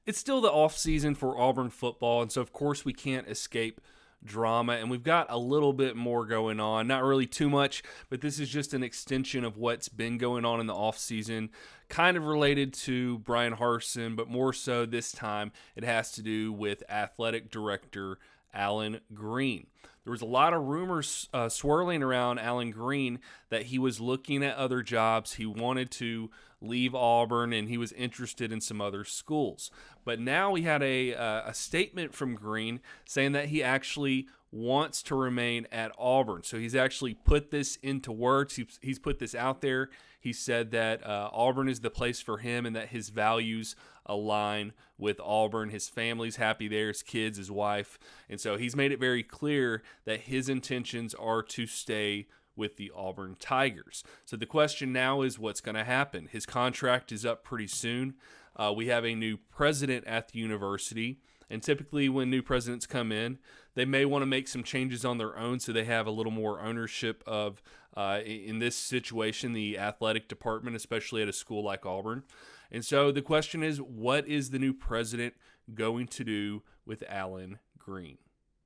It's still the off season for Auburn football, and so of course we can't escape drama, and we've got a little bit more going on. Not really too much, but this is just an extension of what's been going on in the off season, kind of related to Brian Harsin, but more so this time it has to do with athletic director Alan Green. There was a lot of rumors swirling around Alan Green that he was looking at other jobs. He wanted to leave Auburn, and he was interested in some other schools. But now we had a statement from Green saying that he actually wants to remain at Auburn. So he's actually put this into words. He's put this out there. He said that Auburn is the place for him and that his values align with Auburn. His family's happy there, his kids, his wife. And so he's made it very clear that his intentions are to stay with the Auburn Tigers. So the question now is what's going to happen. His contract is up pretty soon. We have a new president at the university. And typically when new presidents come in, they may want to make some changes on their own so they have a little more ownership of, in this situation, the athletic department, especially at a school like Auburn. And so the question is, what is the new president going to do with Alan Green?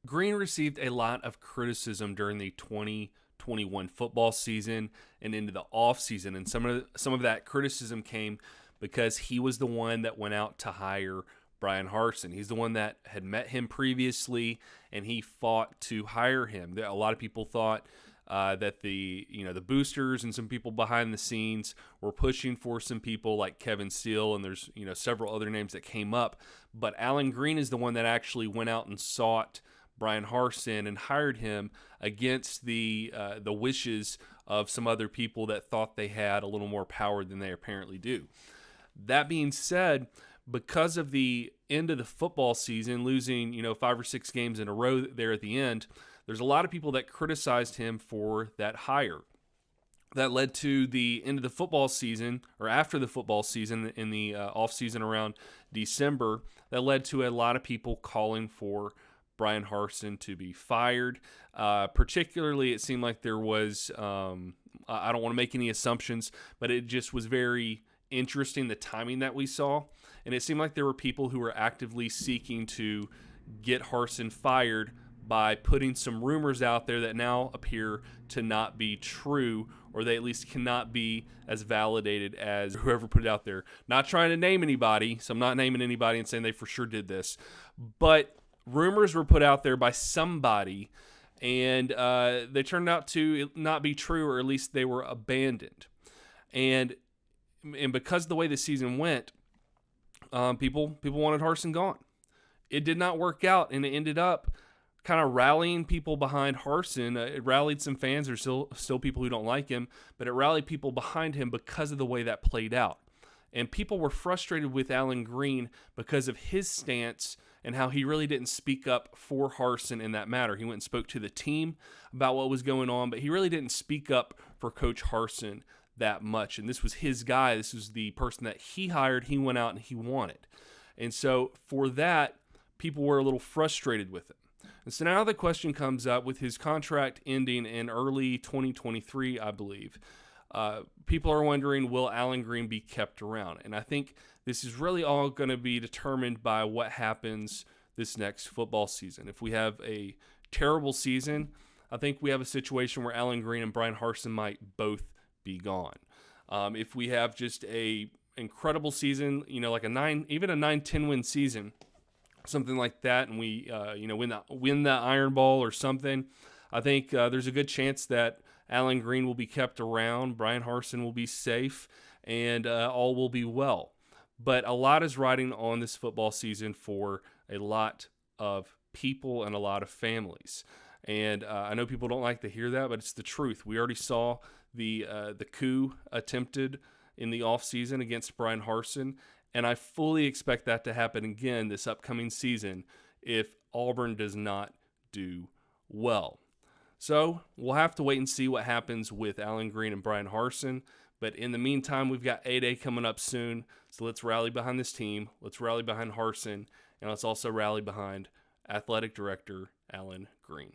Green received a lot of criticism during the 2021 football season and into the offseason. And some of that criticism came because he was the one that went out to hire Brian Harsin. He's the one that had met him previously, and he fought to hire him. A lot of people thought that the boosters and some people behind the scenes were pushing for some people like Kevin Steele, and there's several other names that came up. But Alan Green is the one that actually went out and sought Brian Harsin and hired him against the wishes of some other people that thought they had a little more power than they apparently do. That being said, because of the end of the football season, losing 5 or 6 games in a row there at the end, there's a lot of people that criticized him for that hire. That led to the end of the football season, or after the football season in the offseason around December, that led to a lot of people calling for Brian Harsin to be fired. Particularly, it seemed like there was, I don't want to make any assumptions, but it just was very interesting, the timing that we saw. And it seemed like there were people who were actively seeking to get Harsin fired by putting some rumors out there that now appear to not be true, or they at least cannot be as validated as whoever put it out there. Not trying to name anybody, so I'm not naming anybody and saying they for sure did this, but rumors were put out there by somebody, and they turned out to not be true, or at least they were abandoned. And because of the way the season went, people wanted Harsin gone. It did not work out, and it ended up kind of rallying people behind Harsin. It rallied some fans. There's still people who don't like him, but it rallied people behind him because of the way that played out. And people were frustrated with Alan Green because of his stance and how he really didn't speak up for Harsin in that matter. He went and spoke to the team about what was going on, but he really didn't speak up for Coach Harsin that much. And this was his guy. This was the person that he hired. He went out and he wanted. And so for that, people were a little frustrated with him. And so now the question comes up with his contract ending in early 2023, I believe. People are wondering, will Alan Green be kept around? And I think this is really all going to be determined by what happens this next football season. If we have a terrible season, I think we have a situation where Alan Green and Brian Harsin might both be gone. If we have just a incredible season, like a 9-10 win season, something like that, and we win the Iron Ball or something, I think there's a good chance that Alan Green will be kept around, Brian Harsin will be safe, and all will be well. But a lot is riding on this football season for a lot of people and a lot of families. And I know people don't like to hear that, but it's the truth. We already saw the coup attempted in the offseason against Brian Harsin, and I fully expect that to happen again this upcoming season if Auburn does not do well. So we'll have to wait and see what happens with Alan Green and Brian Harsin. But in the meantime, we've got A-Day coming up soon. So let's rally behind this team. Let's rally behind Harsin. And let's also rally behind Athletic Director Alan Green.